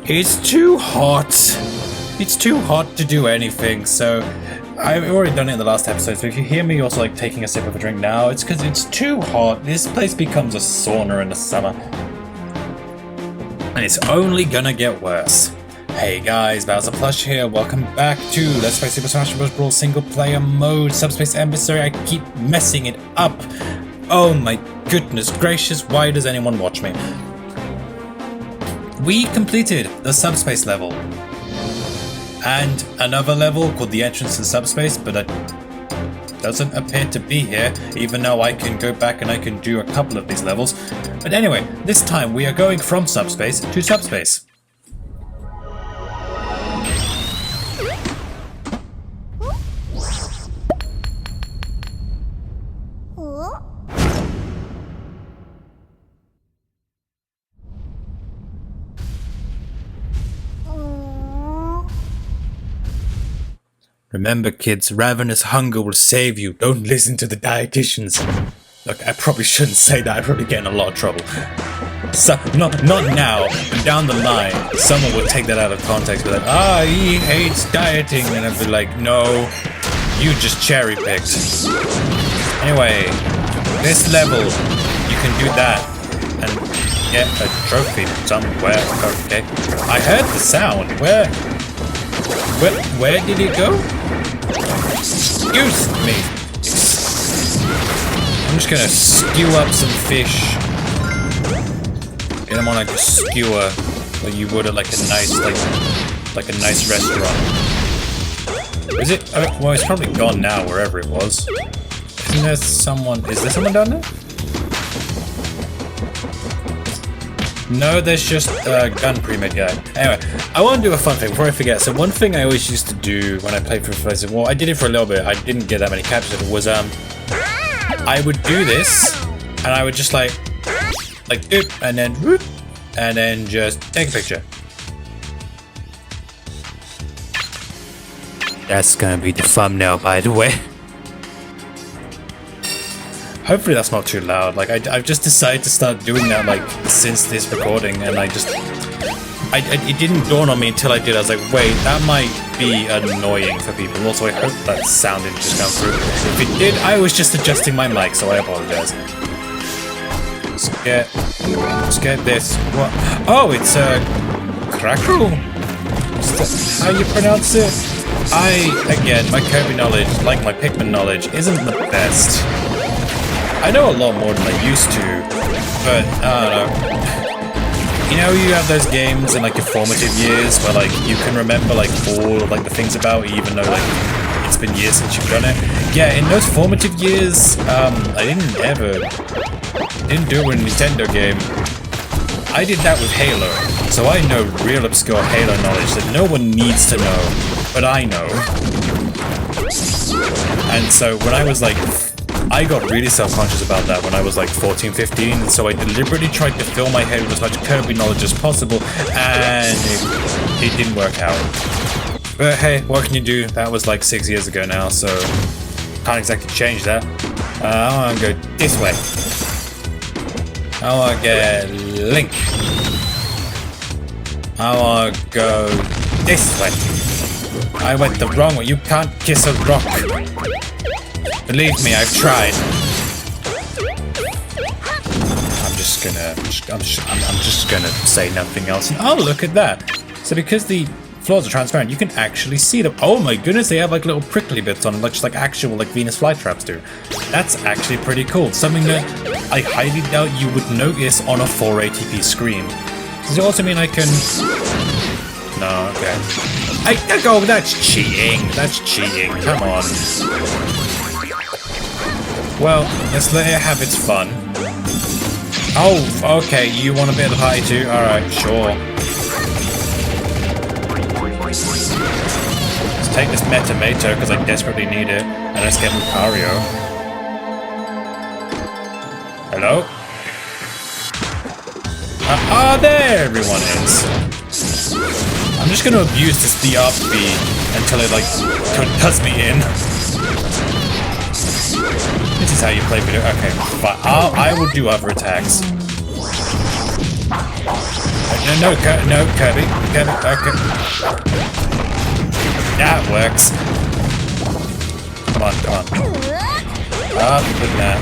It's too hot. It's too hot to do anything, so I've already done it in the last episode, so if you hear me also like taking a sip of a drink now, it's because it's too hot. This place becomes a sauna in the summer. And it's only gonna get worse. Hey guys, BowserPlush here, welcome back to Let's Play Super Smash Bros. Brawl single player mode, Subspace Emissary. I keep messing it up. Oh my goodness gracious, why does anyone watch me? We completed the Subspace level. And another level called the entrance to Subspace, but it doesn't appear to be here, even though I can go back and I can do a couple of these levels. But anyway, this time we are going from Subspace to Subspace. Remember kids, ravenous hunger will save you. Don't listen to the dietitians. Look, I probably shouldn't say that. I'd probably get in a lot of trouble. So, not now, but down the line, someone would take that out of context. Be like, he hates dieting. And I'd be like, no, you just cherry picked. Anyway, this level, you can do that and get a trophy somewhere. Okay, I heard the sound. Where did it go? Excuse me. I'm just gonna skew up some fish. Get them on like a skewer, like you would at like a nice, like a nice restaurant. Is it? Well, it's probably gone now, wherever it was. Isn't there someone? Is there someone down there? No, there's just a gun pre-made guy. Anyway, I want to do a fun thing before I forget. So one thing I always used to do when I played for the first, well, I did it for a little bit. I didn't get that many captures. It was I would do this, and I would just like doop, and then whoop, and then just take a picture. That's gonna be the thumbnail, by the way. Hopefully that's not too loud. Like I've just decided to start doing that like since this recording, and it didn't dawn on me until I did. I was like, wait, that might be annoying for people. Also, I hope that sound didn't just come through. If it did, I was just adjusting my mic, so I apologize. Let's get this. What? Oh, it's crackle. Is that how you pronounce it? Again, my Kirby knowledge, like my Pikmin knowledge, isn't the best. I know a lot more than I used to, but I don't know. You know, you have those games in like your formative years where like you can remember like all of like the things about it, even though like it's been years since you've done it. Yeah, in those formative years, I didn't do it with a Nintendo game. I did that with Halo, so I know real obscure Halo knowledge that no one needs to know, but I know. And so when I was like, I got really self-conscious about that when I was like 14, 15, and so I deliberately tried to fill my head with as much Kirby knowledge as possible, and it didn't work out. But hey, what can you do? That was like 6 years ago now, so can't exactly change that. I want to go this way. I want to get Link. I want to go this way. I went the wrong way. You can't kiss a rock. Believe me, I've tried. I'm just gonna say nothing else. Oh, look at that! So because the floors are transparent, you can actually see them. Oh my goodness, they have like little prickly bits on them, like just like actual like Venus flytraps do. That's actually pretty cool. Something that I highly doubt you would notice on a 480p screen. Does it also mean I can? No, okay. Oh, that's cheating. That's cheating. Come on. Well, let's let it have its fun. Oh, okay, you want a bit of the party too? Alright, sure. Let's take this Metamato, because I desperately need it, and let's get Lucario. Hello? There everyone is. I'm just gonna abuse this DRB until it, like, does me in. This is how you play video. Okay, but I will do other attacks. No, Kirby. Okay. That works. Come on. Up with that.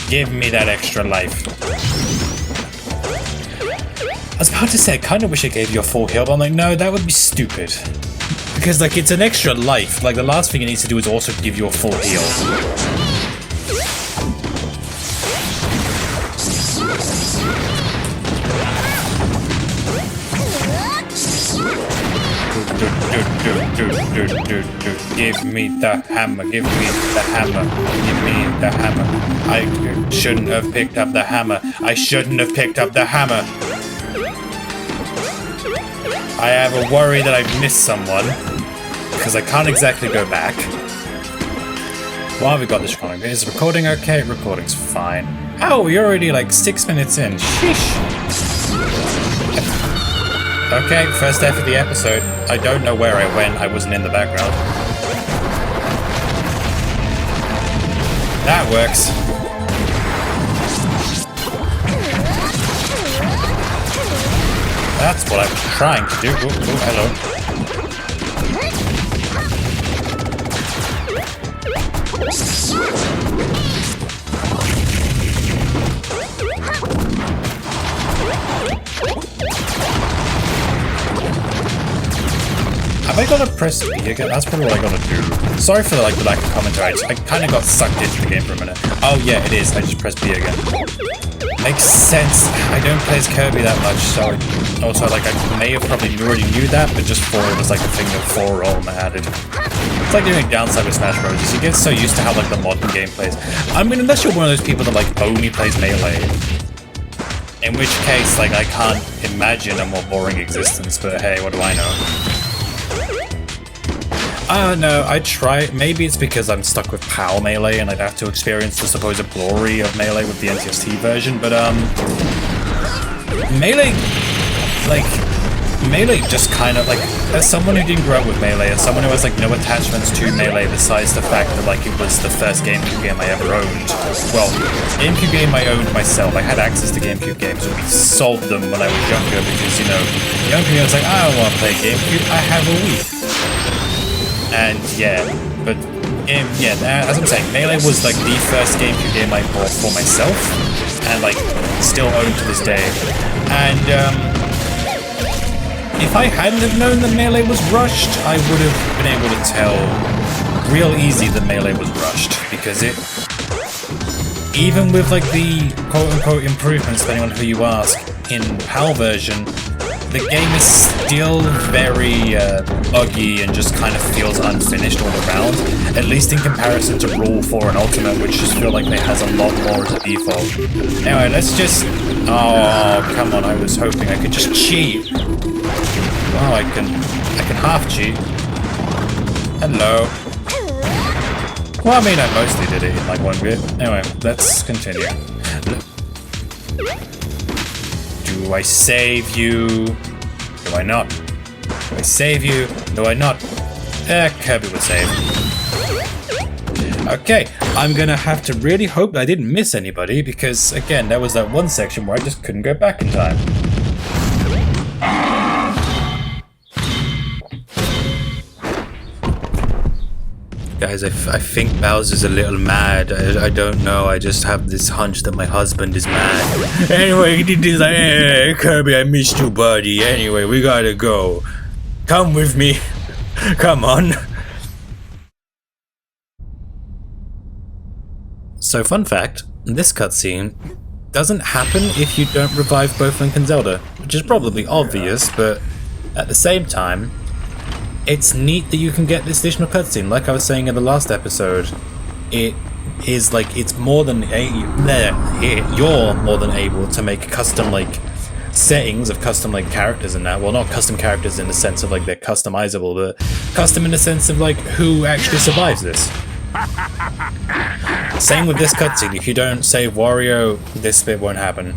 Give me that extra life. I was about to say, I kind of wish I gave you a full heal, but I'm like, no, that would be stupid. Because, like, it's an extra life. Like, the last thing it needs to do is also give you a full heal. Give me the hammer, give me the hammer, give me the hammer. I shouldn't have picked up the hammer. I shouldn't have picked up the hammer. I have a worry that I've missed someone, because I can't exactly go back. Why have we got this recording? Is the recording okay? Recording's fine. Oh, you're already like 6 minutes in. Sheesh. Okay, first death of the episode. I don't know where I went. I wasn't in the background. That works. That's what I was trying to do. Oh, hello. Have I got to press B again? That's probably what I got to do. Sorry for the lack of commentary. I kind of got sucked into the game for a minute. Oh yeah, it is. I just pressed B again. Makes sense. I don't play as Kirby that much, so also like I may have probably already knew that, but just for it was like a thing of 4 roll added. It's like doing a downside with Smash Bros. You get so used to how like the modern game plays. I mean, unless you're one of those people that like only plays Melee, in which case like I can't imagine a more boring existence. But hey, what do I know? No, I try. Maybe it's because I'm stuck with PAL Melee and I'd have to experience the supposed glory of Melee with the NTST version, but Melee just kind of like, as someone who didn't grow up with Melee, as someone who has like no attachments to Melee besides the fact that like it was the first GameCube game I ever owned. Well, GameCube game I owned myself. I had access to GameCube games and we sold them when I was younger because, you know, younger me I was like, I don't want to play GameCube, I have a Wii. And yeah, but as I'm saying, Melee was like the first GameCube game I bought for myself, and like still own to this day. And if I hadn't have known that Melee was rushed, I would have been able to tell real easy that Melee was rushed, because it, even with like the quote-unquote improvements, depending on who you ask, in PAL version, the game is still very buggy and just kind of feels unfinished all around, at least in comparison to Brawl 4 and Ultimate, which just feel like it has a lot more as a default. Anyway, let's just... Oh, come on, I was hoping I could just cheat. Oh, I can half cheat. Hello. Well, I mean, I mostly did it in like one bit. Anyway, let's continue. Do I save you? Do I not? Do I save you? Do I not? Kirby would save. Okay, I'm gonna have to really hope that I didn't miss anybody, because again, there was that one section where I just couldn't go back in time. Guys, I think Bowser's a little mad. I don't know. I just have this hunch that my husband is mad. Anyway, he's like, hey, Kirby, I missed you, buddy. Anyway, we gotta go. Come with me. Come on. So, fun fact, this cutscene doesn't happen if you don't revive both Link and Zelda, which is probably obvious, but at the same time, it's neat that you can get this additional cutscene. Like I was saying in the last episode, it is like, it's more than you're more than able to make custom like settings of custom like characters and that. Well, not custom characters in the sense of like they're customizable, but custom in the sense of like who actually survives this. Same with this cutscene. If you don't save Wario, this bit won't happen.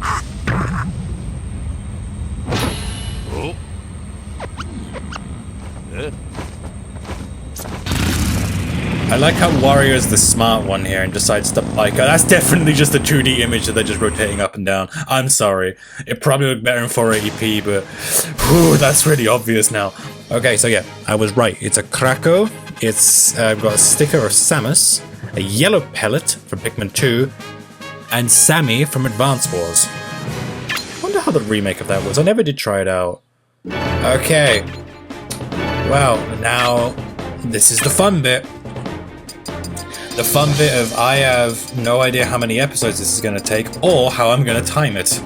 I like how Wario's the smart one here and decides to bike. That's definitely just a 2D image that they're just rotating up and down. I'm sorry. It probably looked better in 480p, but whew, that's really obvious now. Okay, so yeah, I was right. It's a Krako. It's got a sticker of Samus, a yellow pellet from Pikmin 2, and Sammy from Advance Wars. I wonder how the remake of that was. I never did try it out. Okay. Well, now this is the fun bit. The fun bit of I have no idea how many episodes this is going to take or how I'm going to time it.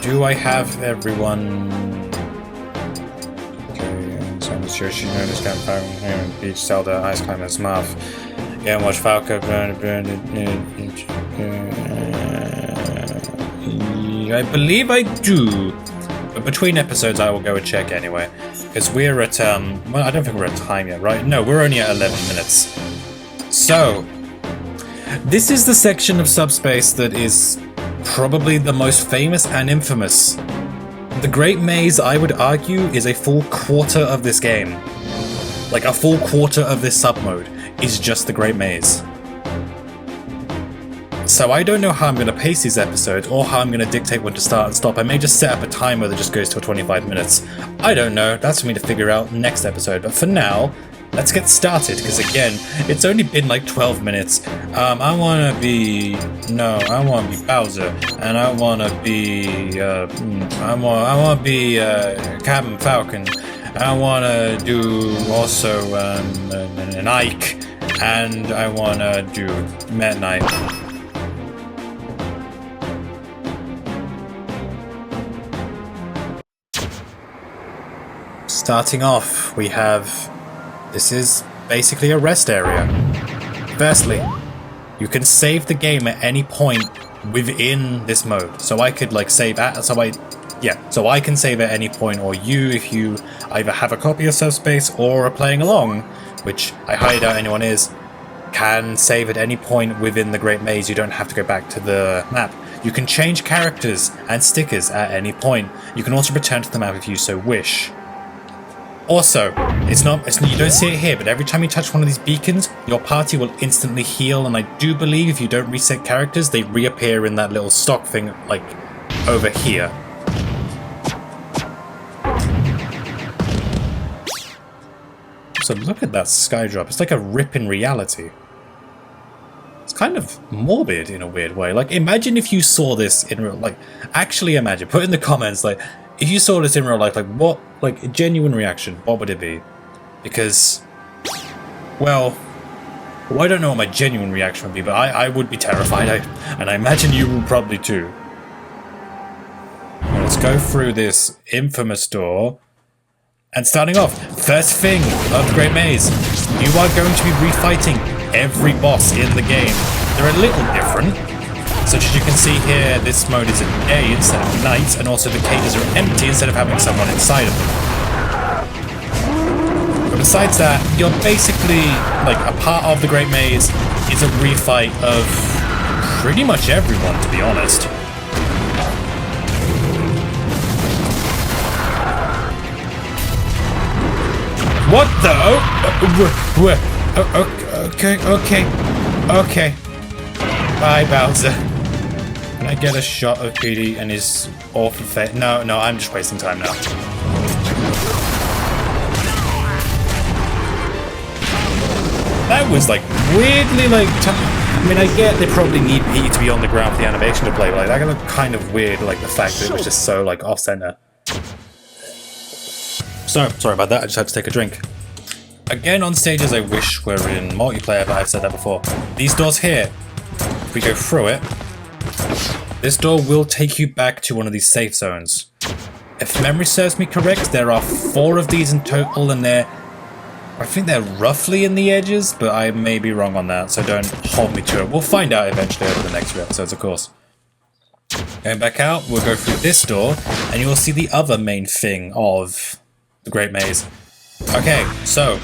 Do I have everyone? Okay, so I'm sure she knows this kind of Beach, Zelda, Ice Climber, Smurf. Yeah, watch Falco, I believe I do. But between episodes, I will go and check anyway. Because we're at, well, I don't think we're at time yet, right? No, we're only at 11 minutes. So, this is the section of Subspace that is probably the most famous and infamous. The Great Maze, I would argue, is a full quarter of this game. Like, a full quarter of this sub-mode is just the Great Maze. So I don't know how I'm going to pace these episodes or how I'm going to dictate when to start and stop. I may just set up a timer that just goes till 25 minutes. I don't know. That's for me to figure out next episode. But for now, let's get started. Because again, it's only been like 12 minutes. I want to be... No, I want to be Bowser. And I want to be... I want to be Captain Falcon. I want to do also an Ike. And I want to do Meta Knight. Starting off, we have... This is basically a rest area. Firstly, you can save the game at any point within this mode. So I could like save at... So I can save at any point, or you, if you either have a copy of Subspace or are playing along, which I highly doubt anyone is, can save at any point within the Great Maze. You don't have to go back to the map. You can change characters and stickers at any point. You can also return to the map if you so wish. Also, you don't see it here, but every time you touch one of these beacons, your party will instantly heal, and I do believe if you don't reset characters, they reappear in that little stock thing, like, over here. So look at that sky drop. It's like a rip in reality. It's kind of morbid in a weird way. Like, imagine if you saw this in real... Like, actually imagine. Put in the comments, like... If you saw this in real life, like what, like a genuine reaction, what would it be? Because, well, I don't know what my genuine reaction would be, but I would be terrified, and I imagine you would probably too. Well, let's go through this infamous door, and starting off, first thing of the Great Maze, you are going to be refighting every boss in the game. They're a little different. Such as you can see here, this mode is at day instead of night, and also the cages are empty instead of having someone inside of them. But besides that, you're basically, like, a part of the Great Maze is a refight of pretty much everyone, to be honest. What the? Okay. Bye, Bowser. Can I get a shot of Petey and his awful face? No, I'm just wasting time now. That was like weirdly like... I mean, I get they probably need Petey to be on the ground for the animation to play, but like that looked kind of weird, like the fact that it was just so like off-center. So, sorry about that, I just had to take a drink. Again, on stages I wish were in multiplayer, but I've said that before. These doors here, if we go through it, this door will take you back to one of these safe zones. If memory serves me correct, there are 4 of these in total, and I think they're roughly in the edges, but I may be wrong on that, so don't hold me to it. We'll find out eventually over the next few episodes, of course. Going back out, we'll go through this door, and you will see the other main thing of the Great Maze. Okay, so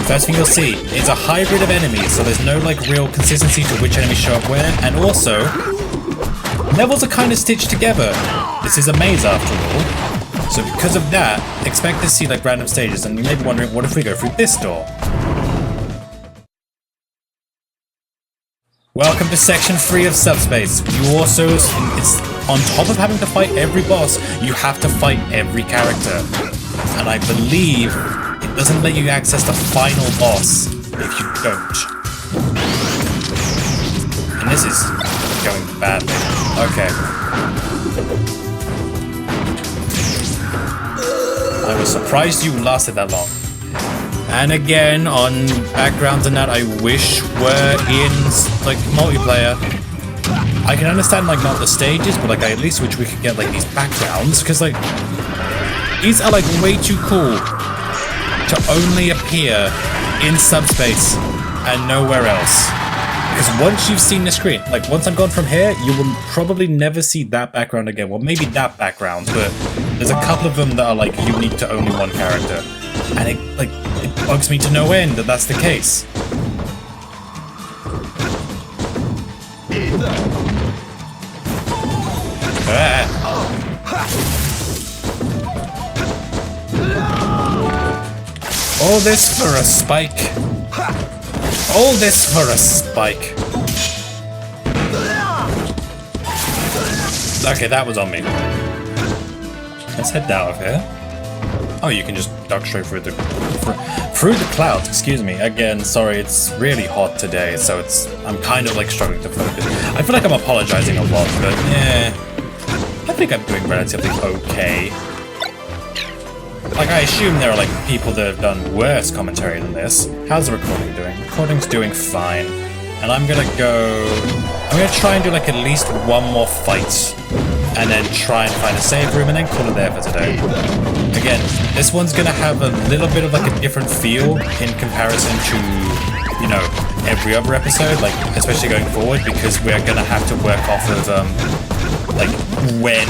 first thing you'll see is a hybrid of enemies, so there's no like real consistency to which enemies show up where, and also levels are kind of stitched together. This is a maze after all. So because of that, expect to see like random stages, and you may be wondering, what if we go through this door? Welcome to section 3 of Subspace. You also, it's on top of having to fight every boss, you have to fight every character. And I believe it doesn't let you access the final boss if you don't. And this is going badly. Okay. I was surprised you lasted that long. And again, on backgrounds and that I wish were in, like, multiplayer. I can understand, like, not the stages, but, like, I at least wish we could get, like, these backgrounds. Because, like, these are, like, way too cool to only appear in Subspace and nowhere else. Because once you've seen the screen, like, once I'm gone from here, you will probably never see that background again. Well, maybe that background, but there's a couple of them that are, like, unique to only one character. And it, like, it bugs me to no end that that's the case. All this for a spike. All this for a spike. Okay, that was on me. Let's head down here. Oh, you can just duck straight through the clouds. Excuse me. Again, sorry. It's really hot today, so I'm kind of like struggling to focus. I feel like I'm apologizing a lot, but yeah, I think I'm doing relatively okay. Like, I assume there are like people that have done worse commentary than this. How's the recording doing? Recording's doing fine, and I'm gonna try and do like at least one more fight, and then try and find a save room, and then call it there for today. Again, this one's gonna have a little bit of like a different feel in comparison to, you know, every other episode, like especially going forward, because we're gonna have to work off of like when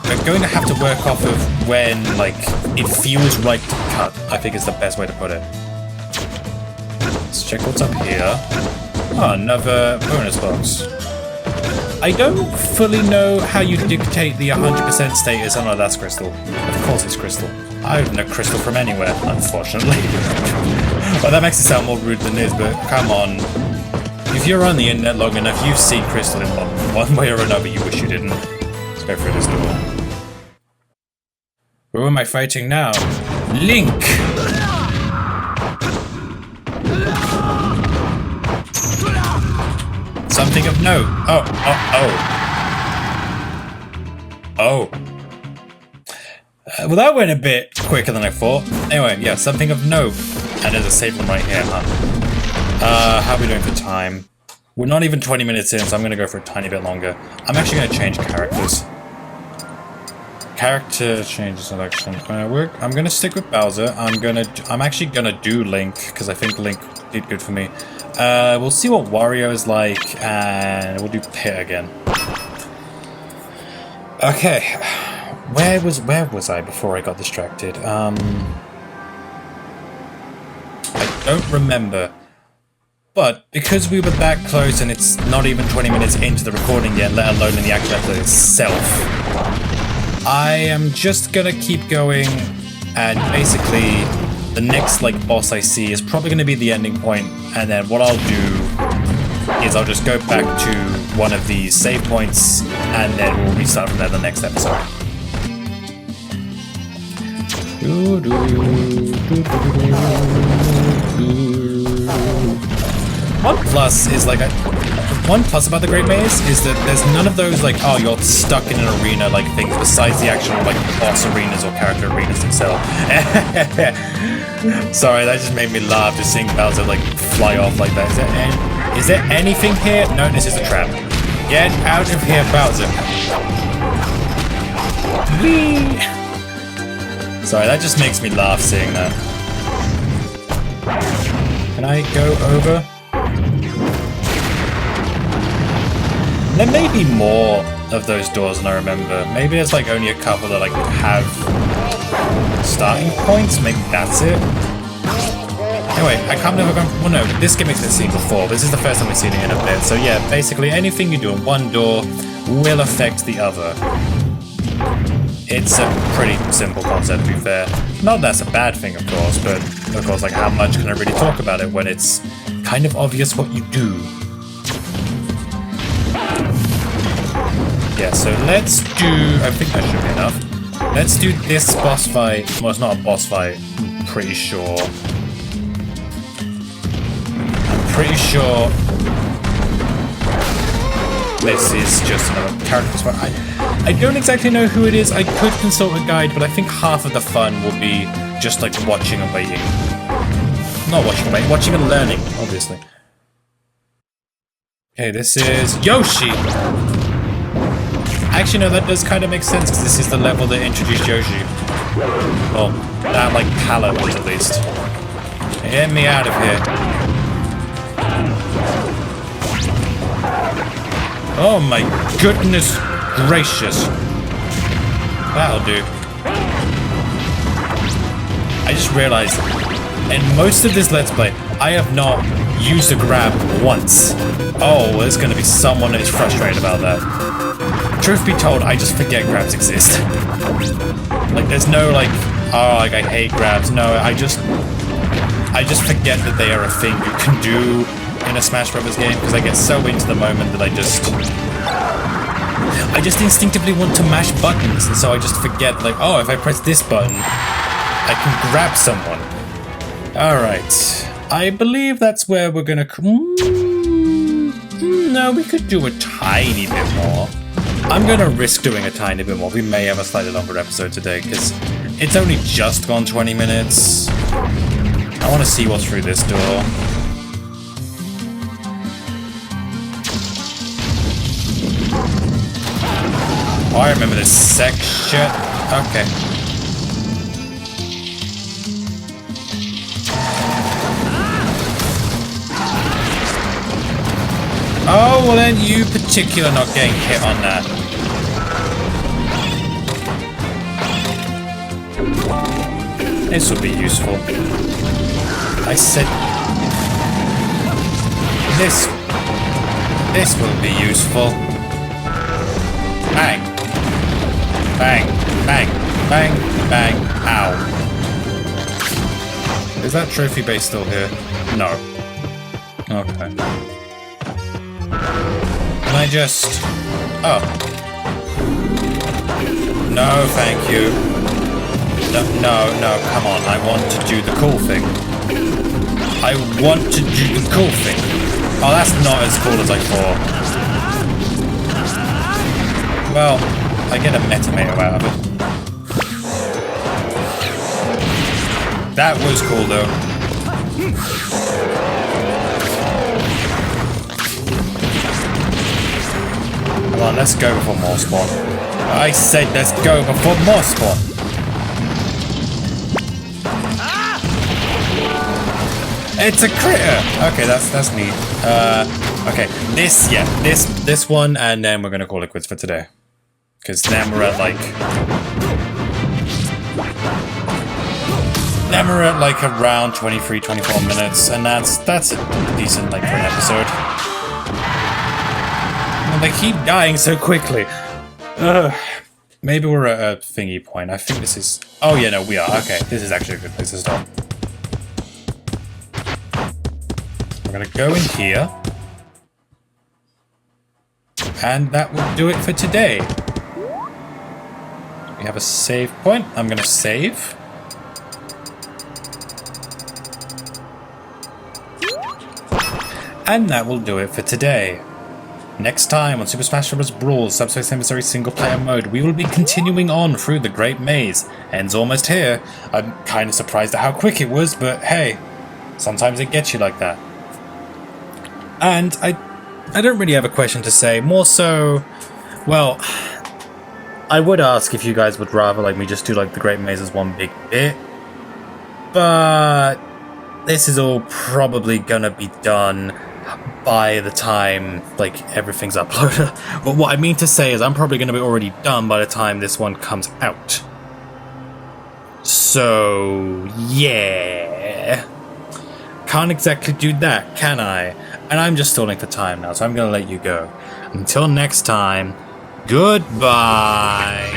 we're going to have to work off of when like it feels right to cut, I think is the best way to put it. Let's check what's up here. Oh, another bonus box. I don't fully know how you dictate the 100% status. Oh no, that's crystal. Of course it's crystal. I don't know crystal from anywhere, unfortunately. Well, that makes it sound more rude than it is, but come on. If you're on the internet long enough, you've seen crystal in one way or another. You wish you didn't. Let's go through this door. Who am I fighting now? Link! Something of note. Oh. Well, that went a bit quicker than I thought. Anyway, yeah, something of note. And there's a safe one right here, huh? How are we doing for time? We're not even 20 minutes in, so I'm going to go for a tiny bit longer. I'm actually going to change characters. Character change selection. I'm going to stick with Bowser. I'm actually going to do Link, because I think Link did good for me. We'll see what Wario is like, and we'll do Pit again. Okay, where was I before I got distracted? I don't remember. But because we were that close and it's not even 20 minutes into the recording yet, let alone in the actual episode itself, I am just gonna keep going, and basically the next like boss I see is probably gonna be the ending point, and then what I'll do is I'll just go back to one of these save points, and then we'll restart from there the next episode. One plus about the Great Maze is that there's none of those like, oh, you're stuck in an arena like things besides the actual like boss arenas or character arenas themselves. Sorry, that just made me laugh just seeing Bowser like fly off like that. Is there anything here? No, this is a trap. Get out of here, Bowser. Whee! Sorry, that just makes me laugh seeing that. Can I go over? There may be more of those doors than I remember. Maybe there's like only a couple that like have starting points. Maybe that's it. Anyway, I can't remember going. Well, no, this gimmick's been seen before. This is the first time we've seen it in a bit. So yeah, basically anything you do in one door will affect the other. It's a pretty simple concept, to be fair. Not that's a bad thing, of course, but of course, like, how much can I really talk about it when it's kind of obvious what you do? Yeah, so let's do... I think that should be enough. Let's do this boss fight. Well, it's not a boss fight, I'm pretty sure. Pretty sure this is just another character fight. I don't exactly know who it is. I could consult a guide, but I think half of the fun will be just like watching and waiting. Not watching and waiting, watching and learning, obviously. Okay, this is Yoshi! Actually, no, that does kind of make sense, because this is the level that introduced Yoshi. Well, that, like, palette was at least. Get me out of here. Oh my goodness gracious. That'll do. I just realized, in most of this Let's Play, I have not used a grab once. Oh, there's gonna be someone that is frustrated about that. Truth be told, I just forget grabs exist. Like, there's no, like, oh, like, I hate grabs. No, I just forget that they are a thing you can do in a Smash Brothers game, because I get so into the moment that I just instinctively want to mash buttons, and so I just forget, like, oh, if I press this button, I can grab someone. Alright, I believe that's where we're gonna... no, we could do a tiny bit more. I'm gonna risk doing a tiny bit more. We may have a slightly longer episode today, because it's only just gone 20 minutes. I want to see what's through this door. Oh, I remember this section. Okay. Oh, well then you particular not getting hit on that. This will be useful. I said... This will be useful. Bang. Bang, bang, bang, bang, ow. Is that trophy base still here? No. Okay. Can I just... oh. No, thank you. No, come on. I want to do the cool thing. I want to do the cool thing. Oh, that's not as cool as I thought. Well... I get a Metamato out of it. That was cool though. Come on, let's go before more spawn. I said let's go before more spawn. It's a critter! Okay, that's neat. Okay, this one, and then we're gonna call it quits for today. Because then we're at like around 23, 24 minutes, and that's decent like for an episode. And they keep dying so quickly. Maybe we're at a thingy point. I think this is... oh yeah, no, we are. Okay, this is actually a good place to stop. We're gonna go in here. And that will do it for today. We have a save point. I'm gonna save. And that will do it for today. Next time on Super Smash Bros. Brawl Subspace Emissary Single Player Mode, we will be continuing on through the Great Maze. End's almost here. I'm kind of surprised at how quick it was, but hey, sometimes it gets you like that. And I don't really have a question to say, more so, well... I would ask if you guys would rather like me just do like the Great Maze as one big bit, but this is all probably gonna be done by the time like everything's uploaded. But what I mean to say is I'm probably gonna be already done by the time this one comes out. So yeah, can't exactly do that, can I? And I'm just stalling for time now, so I'm gonna let you go. Until next time. Goodbye.